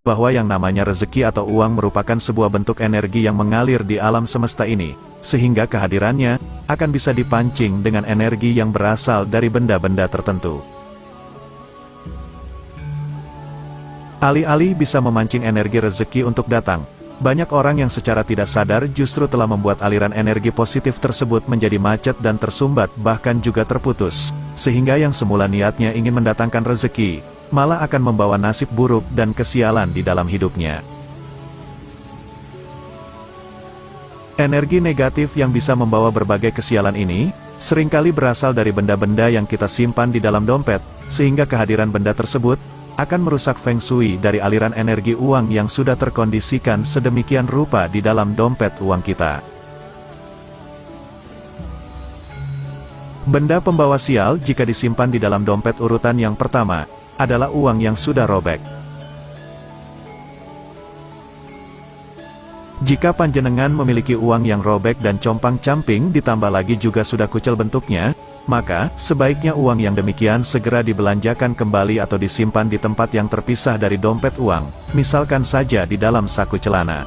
bahwa yang namanya rezeki atau uang merupakan sebuah bentuk energi yang mengalir di alam semesta ini, sehingga kehadirannya akan bisa dipancing dengan energi yang berasal dari benda-benda tertentu. Alih-alih bisa memancing energi rezeki untuk datang, banyak orang yang secara tidak sadar justru telah membuat aliran energi positif tersebut menjadi macet dan tersumbat, bahkan juga terputus, sehingga yang semula niatnya ingin mendatangkan rezeki, malah akan membawa nasib buruk dan kesialan di dalam hidupnya. Energi negatif yang bisa membawa berbagai kesialan ini, seringkali berasal dari benda-benda yang kita simpan di dalam dompet, sehingga kehadiran benda tersebut akan merusak feng shui dari aliran energi uang yang sudah terkondisikan sedemikian rupa di dalam dompet uang kita. Benda pembawa sial jika disimpan di dalam dompet urutan yang pertama, adalah uang yang sudah robek. Jika panjenengan memiliki uang yang robek dan compang-camping ditambah lagi juga sudah kucel bentuknya, maka sebaiknya uang yang demikian segera dibelanjakan kembali atau disimpan di tempat yang terpisah dari dompet uang, misalkan saja di dalam saku celana.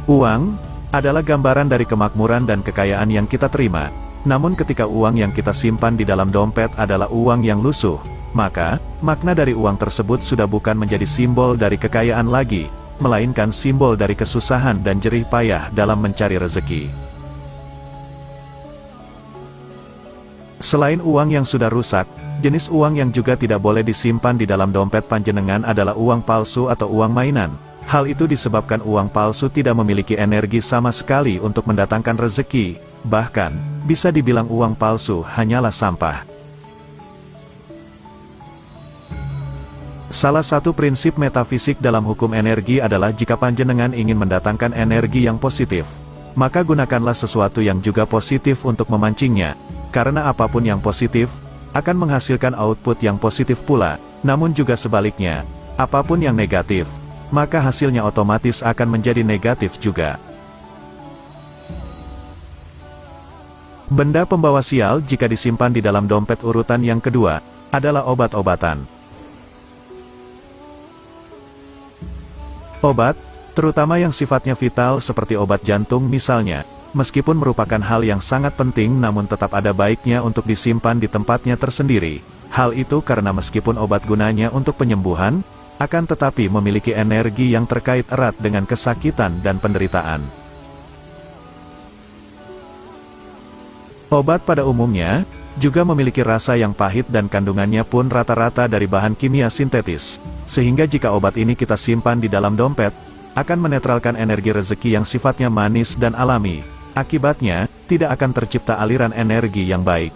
Uang adalah gambaran dari kemakmuran dan kekayaan yang kita terima. Namun ketika uang yang kita simpan di dalam dompet adalah uang yang lusuh, maka makna dari uang tersebut sudah bukan menjadi simbol dari kekayaan lagi, melainkan simbol dari kesusahan dan jerih payah dalam mencari rezeki. Selain uang yang sudah rusak, jenis uang yang juga tidak boleh disimpan di dalam dompet panjenengan adalah uang palsu atau uang mainan. Hal itu disebabkan uang palsu tidak memiliki energi sama sekali untuk mendatangkan rezeki, bahkan bisa dibilang uang palsu hanyalah sampah. Salah satu prinsip metafisik dalam hukum energi adalah jika panjenengan ingin mendatangkan energi yang positif, maka gunakanlah sesuatu yang juga positif untuk memancingnya, karena apapun yang positif akan menghasilkan output yang positif pula, namun juga sebaliknya, apapun yang negatif, maka hasilnya otomatis akan menjadi negatif juga. Benda pembawa sial jika disimpan di dalam dompet urutan yang kedua, adalah obat-obatan. Obat, terutama yang sifatnya vital seperti obat jantung misalnya, meskipun merupakan hal yang sangat penting namun tetap ada baiknya untuk disimpan di tempatnya tersendiri. Hal itu karena meskipun obat gunanya untuk penyembuhan, akan tetapi memiliki energi yang terkait erat dengan kesakitan dan penderitaan. Obat pada umumnya juga memiliki rasa yang pahit dan kandungannya pun rata-rata dari bahan kimia sintetis, sehingga jika obat ini kita simpan di dalam dompet, akan menetralkan energi rezeki yang sifatnya manis dan alami. Akibatnya, tidak akan tercipta aliran energi yang baik.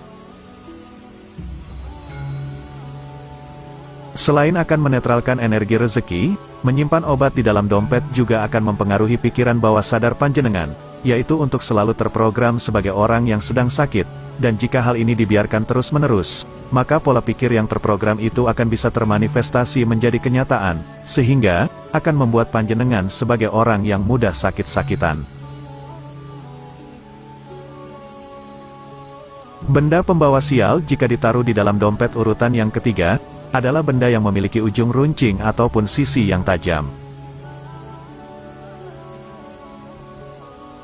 Selain akan menetralkan energi rezeki, menyimpan obat di dalam dompet juga akan mempengaruhi pikiran bawah sadar panjenengan, yaitu untuk selalu terprogram sebagai orang yang sedang sakit, dan jika hal ini dibiarkan terus-menerus, maka pola pikir yang terprogram itu akan bisa termanifestasi menjadi kenyataan, sehingga akan membuat panjenengan sebagai orang yang mudah sakit-sakitan. Benda pembawa sial jika ditaruh di dalam dompet urutan yang ketiga, adalah benda yang memiliki ujung runcing ataupun sisi yang tajam.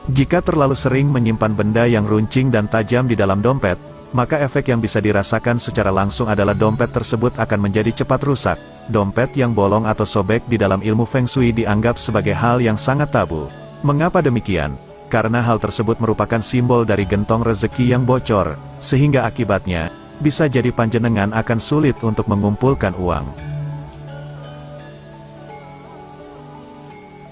Jika terlalu sering menyimpan benda yang runcing dan tajam di dalam dompet, maka efek yang bisa dirasakan secara langsung adalah dompet tersebut akan menjadi cepat rusak. Dompet yang bolong atau sobek di dalam ilmu Feng Shui dianggap sebagai hal yang sangat tabu. Mengapa demikian? Karena hal tersebut merupakan simbol dari gentong rezeki yang bocor, sehingga akibatnya, bisa jadi panjenengan akan sulit untuk mengumpulkan uang.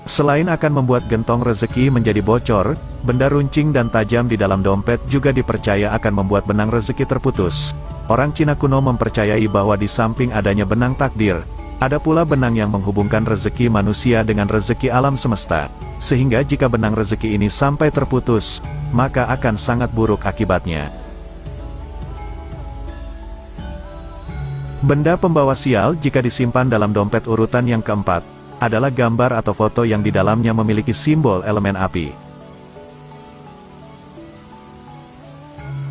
Selain akan membuat gentong rezeki menjadi bocor, benda runcing dan tajam di dalam dompet juga dipercaya akan membuat benang rezeki terputus. Orang Cina kuno mempercayai bahwa di samping adanya benang takdir, ada pula benang yang menghubungkan rezeki manusia dengan rezeki alam semesta, sehingga jika benang rezeki ini sampai terputus, maka akan sangat buruk akibatnya. Benda pembawa sial jika disimpan dalam dompet urutan yang keempat, adalah gambar atau foto yang di dalamnya memiliki simbol elemen api.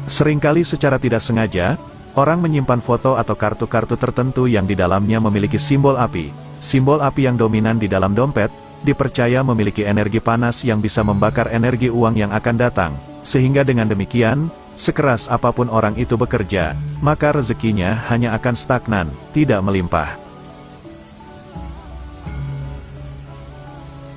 Seringkali secara tidak sengaja, Orang menyimpan foto atau kartu-kartu tertentu yang di dalamnya memiliki simbol api. Simbol api yang dominan di dalam dompet, dipercaya memiliki energi panas yang bisa membakar energi uang yang akan datang. Sehingga dengan demikian, sekeras apapun orang itu bekerja, maka rezekinya hanya akan stagnan, tidak melimpah.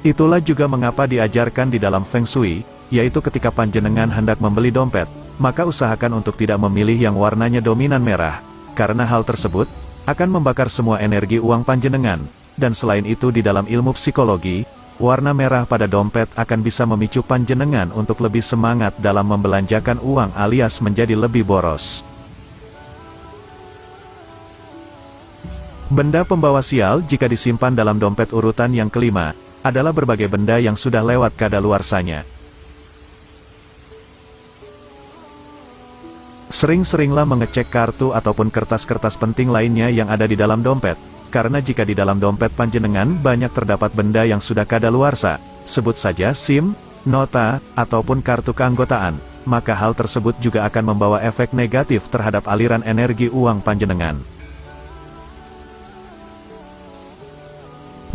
Itulah juga mengapa diajarkan di dalam Feng Shui, yaitu ketika panjenengan hendak membeli dompet, maka usahakan untuk tidak memilih yang warnanya dominan merah, karena hal tersebut akan membakar semua energi uang panjenengan. Dan selain itu di dalam ilmu psikologi, warna merah pada dompet akan bisa memicu panjenengan untuk lebih semangat dalam membelanjakan uang alias menjadi lebih boros. Benda pembawa sial jika disimpan dalam dompet urutan yang kelima, adalah berbagai benda yang sudah lewat kadaluarsanya. Sering-seringlah mengecek kartu ataupun kertas-kertas penting lainnya yang ada di dalam dompet, karena jika di dalam dompet panjenengan banyak terdapat benda yang sudah kadaluarsa, sebut saja SIM, nota, ataupun kartu keanggotaan, maka hal tersebut juga akan membawa efek negatif terhadap aliran energi uang panjenengan.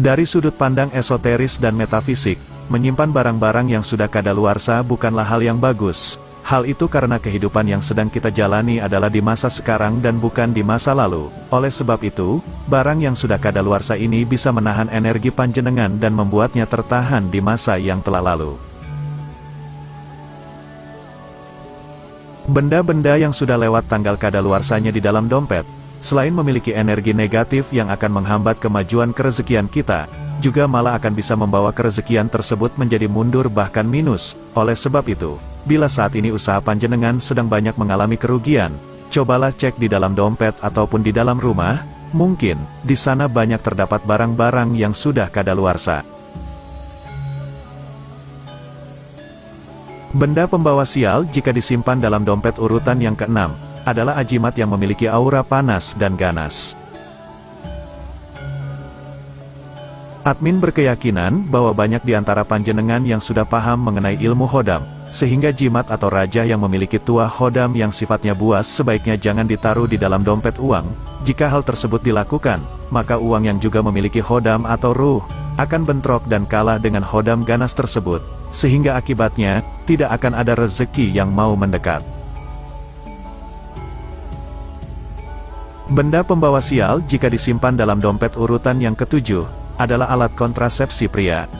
Dari sudut pandang esoteris dan metafisik, menyimpan barang-barang yang sudah kadaluarsa bukanlah hal yang bagus. Hal itu karena kehidupan yang sedang kita jalani adalah di masa sekarang dan bukan di masa lalu. Oleh sebab itu, barang yang sudah kadaluarsa ini bisa menahan energi panjenengan dan membuatnya tertahan di masa yang telah lalu. Benda-benda yang sudah lewat tanggal kadaluarsanya di dalam dompet, selain memiliki energi negatif yang akan menghambat kemajuan kerezekian kita, juga malah akan bisa membawa kerezekian tersebut menjadi mundur bahkan minus. Oleh sebab itu, bila saat ini usaha panjenengan sedang banyak mengalami kerugian, cobalah cek di dalam dompet ataupun di dalam rumah, mungkin di sana banyak terdapat barang-barang yang sudah kadaluarsa. Benda pembawa sial jika disimpan dalam dompet urutan yang keenam, adalah ajimat yang memiliki aura panas dan ganas. Admin berkeyakinan bahwa banyak di antara panjenengan yang sudah paham mengenai ilmu hodam, sehingga jimat atau raja yang memiliki tuah hodam yang sifatnya buas sebaiknya jangan ditaruh di dalam dompet uang. Jika hal tersebut dilakukan, maka uang yang juga memiliki hodam atau ruh, akan bentrok dan kalah dengan hodam ganas tersebut, sehingga akibatnya, tidak akan ada rezeki yang mau mendekat. Benda pembawa sial jika disimpan dalam dompet urutan yang ketujuh, adalah alat kontrasepsi pria.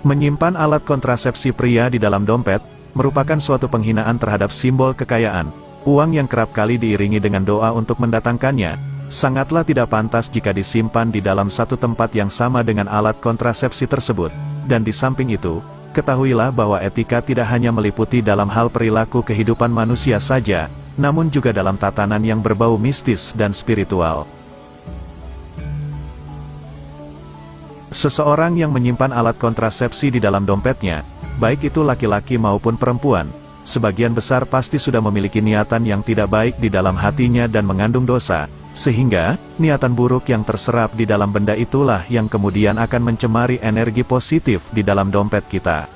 Menyimpan alat kontrasepsi pria di dalam dompet, merupakan suatu penghinaan terhadap simbol kekayaan. Uang yang kerap kali diiringi dengan doa untuk mendatangkannya, sangatlah tidak pantas jika disimpan di dalam satu tempat yang sama dengan alat kontrasepsi tersebut. Dan di samping itu, ketahuilah bahwa etika tidak hanya meliputi dalam hal perilaku kehidupan manusia saja, namun juga dalam tatanan yang berbau mistis dan spiritual. Seseorang yang menyimpan alat kontrasepsi di dalam dompetnya, baik itu laki-laki maupun perempuan, sebagian besar pasti sudah memiliki niatan yang tidak baik di dalam hatinya dan mengandung dosa, sehingga niatan buruk yang terserap di dalam benda itulah yang kemudian akan mencemari energi positif di dalam dompet kita.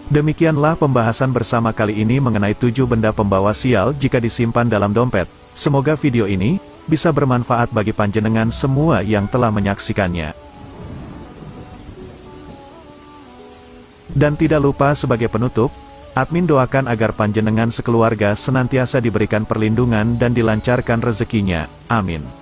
Demikianlah pembahasan bersama kali ini mengenai 7 benda pembawa sial jika disimpan dalam dompet. Semoga video ini bisa bermanfaat bagi panjenengan semua yang telah menyaksikannya. Dan tidak lupa sebagai penutup, admin doakan agar panjenengan sekeluarga senantiasa diberikan perlindungan dan dilancarkan rezekinya. Amin.